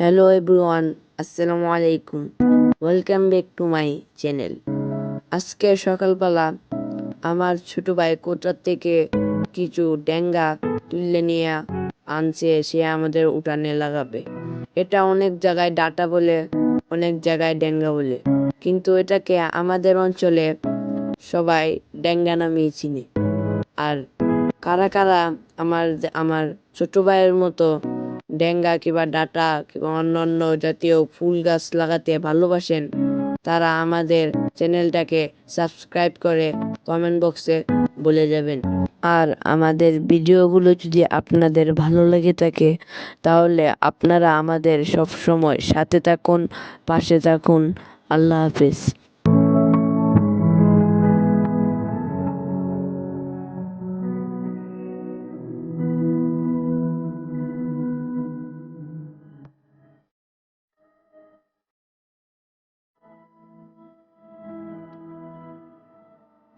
Hello everyone, আসসালামু আলাইকুম। Welcome back to my channel. আজকে সকালবেলা আমার ছোট ভাই কোটার থেকে কিছু ডেঙ্গা তুলে নিয়ে আনছে, সে আমাদের উঠানে লাগাবে। এটা অনেক জায়গায় ডাটা বলে, অনেক জায়গায় ডেঙ্গা বলে, কিন্তু এটাকে আমাদের অঞ্চলে সবাই ডেঙ্গা নামেই চিনে। আর কারা কারা আমার আমার ছোট ভাইয়ের মতো ডেঙ্গা কিংবা ডাঁটা কিংবা অন্যান্য জাতীয় ফুল গাছ লাগাতে ভালোবাসেন, তারা আমাদের চ্যানেলটাকে সাবস্ক্রাইব করে কমেন্ট বক্সে বলে যাবেন। আর আমাদের ভিডিওগুলো যদি আপনাদের ভালো লেগে থাকে, তাহলে আপনারা আমাদের সব সময় সাথে থাকুন, পাশে থাকুন। আল্লাহ হাফেজ।